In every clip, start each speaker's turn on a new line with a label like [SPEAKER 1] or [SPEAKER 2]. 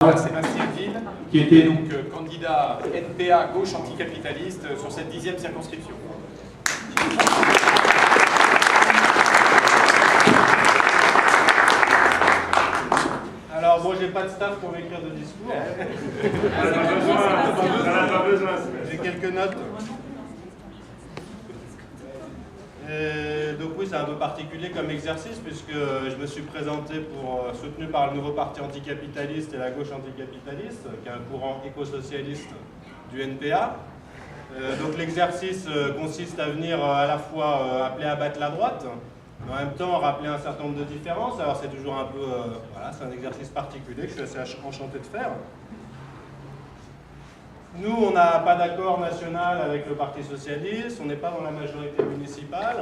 [SPEAKER 1] Sébastien Ville, qui était donc candidat NPA gauche anticapitaliste sur cette 10e circonscription.
[SPEAKER 2] Alors bon, j'ai pas de staff pour m'écrire de discours. J'ai quelques notes. Donc oui, c'est un peu particulier comme exercice puisque je me suis présenté soutenu par le nouveau parti anticapitaliste et la gauche anticapitaliste, qui est un courant éco-socialiste du NPA. Donc l'exercice consiste à venir à la fois appeler à battre la droite, mais en même temps rappeler un certain nombre de différences. Alors c'est toujours un peu, voilà, c'est un exercice particulier que je suis assez enchanté de faire. Nous, on n'a pas d'accord national avec le Parti socialiste, on n'est pas dans la majorité municipale.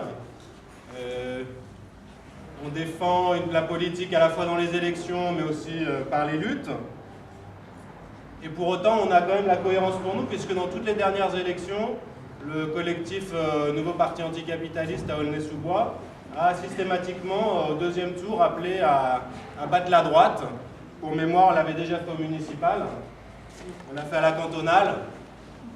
[SPEAKER 2] On défend la politique à la fois dans les élections, mais aussi par les luttes. Et pour autant, on a quand même la cohérence pour nous, puisque dans toutes les dernières élections, le collectif Nouveau Parti Anticapitaliste à Aulnay-sous-Bois a systématiquement, au deuxième tour, appelé à battre la droite. Pour mémoire, on l'avait déjà fait au municipal. On l'a fait à la cantonale,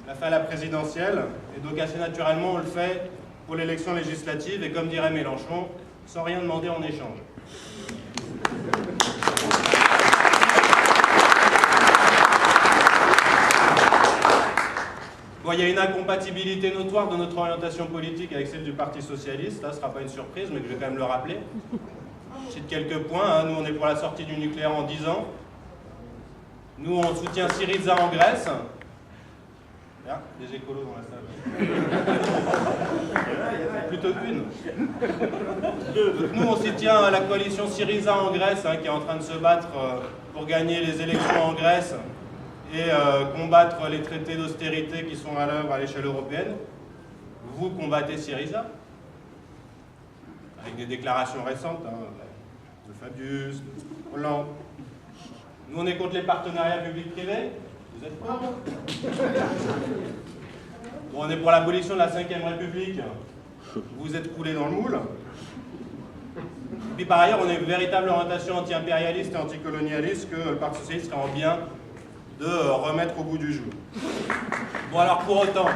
[SPEAKER 2] on l'a fait à la présidentielle, et donc assez naturellement on le fait pour l'élection législative, et comme dirait Mélenchon, sans rien demander en échange. Bon, il y a une incompatibilité notoire de notre orientation politique avec celle du Parti socialiste, là ce ne sera pas une surprise, mais je vais quand même le rappeler. Je cite quelques points, hein. Nous on est pour la sortie du nucléaire en 10 ans. Nous, on soutient Syriza en Grèce. Là, des écolos dans la salle. Plutôt une. Donc, nous, on soutient la coalition Syriza en Grèce, hein, qui est en train de se battre pour gagner les élections en Grèce et combattre les traités d'austérité qui sont à l'œuvre à l'échelle européenne. Vous combattez Syriza, avec des déclarations récentes, hein, de Fabius, de Hollande. Nous, on est contre les partenariats publics-privés. Vous êtes pour? Bon, on est pour l'abolition de la 5e République. Vous êtes coulés dans le moule. Et puis par ailleurs, on a une véritable orientation anti-impérialiste et anticolonialiste que le Parti socialiste serait en bien de remettre au goût du jour. Bon, alors pour autant,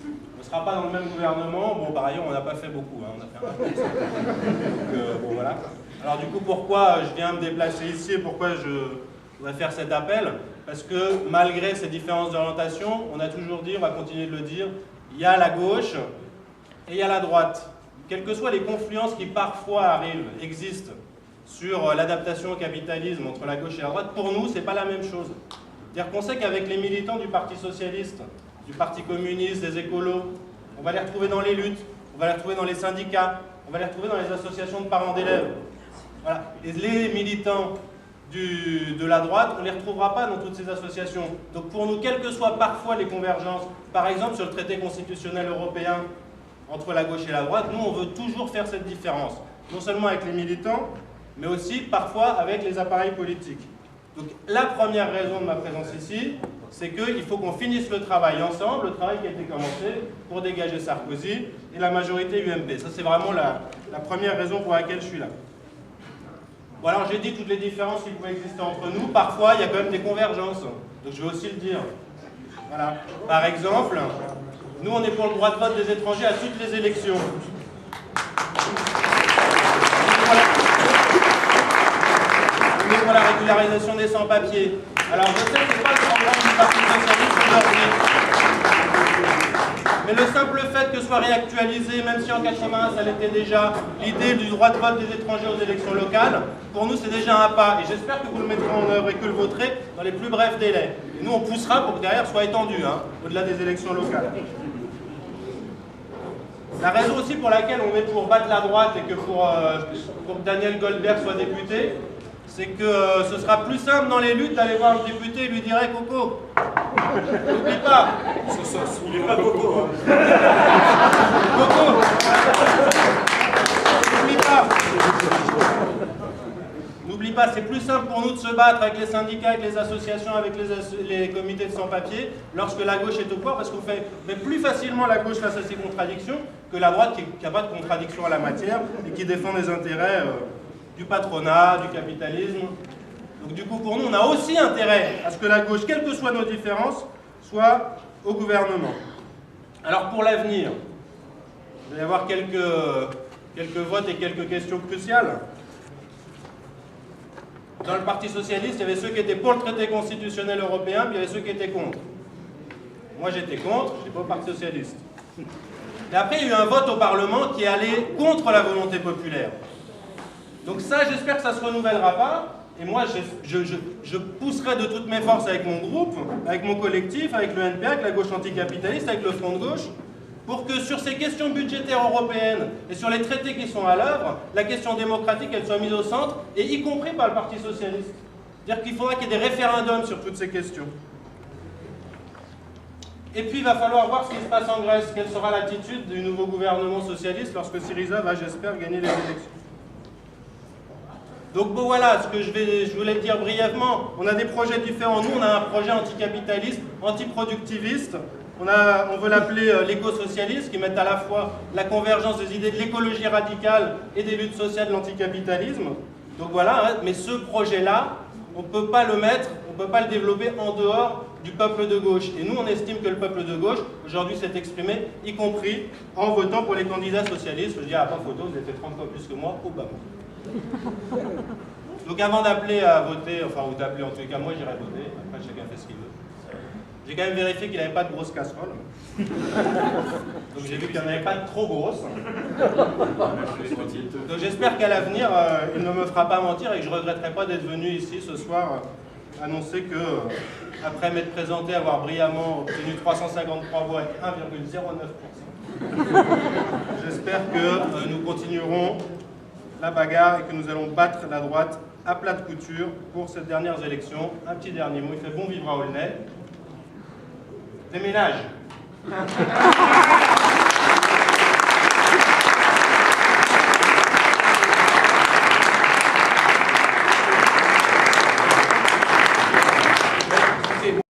[SPEAKER 2] on ne sera pas dans le même gouvernement. Bon, par ailleurs, on n'a pas fait beaucoup. Hein. On a fait un peu. Donc, bon, voilà. Alors du coup, pourquoi je viens me déplacer ici et pourquoi je voudrais faire cet appel? Parce que malgré ces différences d'orientation, on a toujours dit, on va continuer de le dire, il y a la gauche et il y a la droite. Quelles que soient les confluences qui parfois existent sur l'adaptation au capitalisme entre la gauche et la droite, pour nous, ce n'est pas la même chose. C'est-à-dire qu'on sait qu'avec les militants du Parti socialiste, du Parti communiste, des écolos, on va les retrouver dans les luttes, on va les retrouver dans les syndicats, on va les retrouver dans les associations de parents d'élèves. Voilà. Et les militants de la droite, on ne les retrouvera pas dans toutes ces associations. Donc pour nous, quelles que soient parfois les convergences, par exemple sur le traité constitutionnel européen entre la gauche et la droite, nous on veut toujours faire cette différence. Non seulement avec les militants, mais aussi parfois avec les appareils politiques. Donc la première raison de ma présence ici, c'est qu'il faut qu'on finisse le travail ensemble, le travail qui a été commencé pour dégager Sarkozy et la majorité UMP. Ça c'est vraiment la première raison pour laquelle je suis là. Bon, alors j'ai dit toutes les différences qui pouvaient exister entre nous. Parfois, il y a quand même des convergences. Donc je vais aussi le dire. Voilà. Par exemple, nous, on est pour le droit de vote des étrangers à toutes les élections. On est pour la régularisation des sans-papiers. Alors je sais que ce n'est pas le programme du Parti socialiste aujourd'hui. Mais le simple fait que soit réactualisé, même si en 81 ça l'était déjà, l'idée du droit de vote des étrangers aux élections locales, pour nous c'est déjà un pas. Et j'espère que vous le mettrez en œuvre et que vous le voterez dans les plus brefs délais. Et nous on poussera pour que derrière soit étendu, hein, au-delà des élections locales. La raison aussi pour laquelle on est pour battre la droite et que pour que Daniel Goldberg soit député, c'est que ce sera plus simple dans les luttes d'aller voir le député et lui dire hey, « Coco, n'oublie pas !»
[SPEAKER 3] Il n'est pas Coco.
[SPEAKER 2] Coco, n'oublie pas. N'oublie pas, c'est plus simple pour nous de se battre avec les syndicats, avec les associations, avec les comités de sans-papiers, lorsque la gauche est au pouvoir, parce qu'on fait plus facilement la gauche face à ses contradictions que la droite qui n'a pas de contradiction à la matière et qui défend les intérêts du patronat, du capitalisme, Donc du coup, pour nous, on a aussi intérêt à ce que la gauche, quelles que soient nos différences, soit au gouvernement. Alors pour l'avenir, il va y avoir quelques votes et quelques questions cruciales. Dans le Parti socialiste, il y avait ceux qui étaient pour le traité constitutionnel européen, puis il y avait ceux qui étaient contre. Moi j'étais contre, je n'étais pas au Parti socialiste. Et après, il y a eu un vote au Parlement qui est allé contre la volonté populaire. Donc ça, j'espère que ça ne se renouvellera pas. Et moi, je pousserai de toutes mes forces avec mon groupe, avec mon collectif, avec le NPA, avec la gauche anticapitaliste, avec le Front de gauche, pour que sur ces questions budgétaires européennes et sur les traités qui sont à l'œuvre, la question démocratique, elle soit mise au centre, et y compris par le Parti socialiste. C'est-à-dire qu'il faudra qu'il y ait des référendums sur toutes ces questions. Et puis, il va falloir voir ce qui se passe en Grèce. Quelle sera l'attitude du nouveau gouvernement socialiste lorsque Syriza va, j'espère, gagner les élections. Donc bon, voilà ce que je voulais dire brièvement. On a des projets différents. Nous, on a un projet anticapitaliste, antiproductiviste. On veut l'appeler l'éco-socialiste, qui met à la fois la convergence des idées de l'écologie radicale et des luttes sociales de l'anticapitalisme. Donc voilà, hein, mais ce projet-là, on ne peut pas le mettre, on ne peut pas le développer en dehors du peuple de gauche. Et nous, on estime que le peuple de gauche, aujourd'hui, s'est exprimé, y compris en votant pour les candidats socialistes. Je dis, ah, pas photo, vous avez fait 30 fois plus que moi, Obama. Donc avant d'appeler à voter, enfin, ou d'appeler en tous les cas, moi j'irai voter, après chacun fait ce qu'il veut. J'ai quand même vérifié qu'il n'y avait pas de grosses casseroles. Donc j'ai vu qu'il n'y en avait pas de trop grosses. Donc j'espère qu'à l'avenir, il ne me fera pas mentir et que je ne regretterai pas d'être venu ici ce soir annoncer que, après m'être présenté, avoir brillamment obtenu 353 voix et 1,09%, j'espère que nous continuerons la bagarre et que nous allons battre la droite à plat de couture pour cette dernière élection. Un petit dernier mot, il fait bon vivre à Aulnay. Déménage.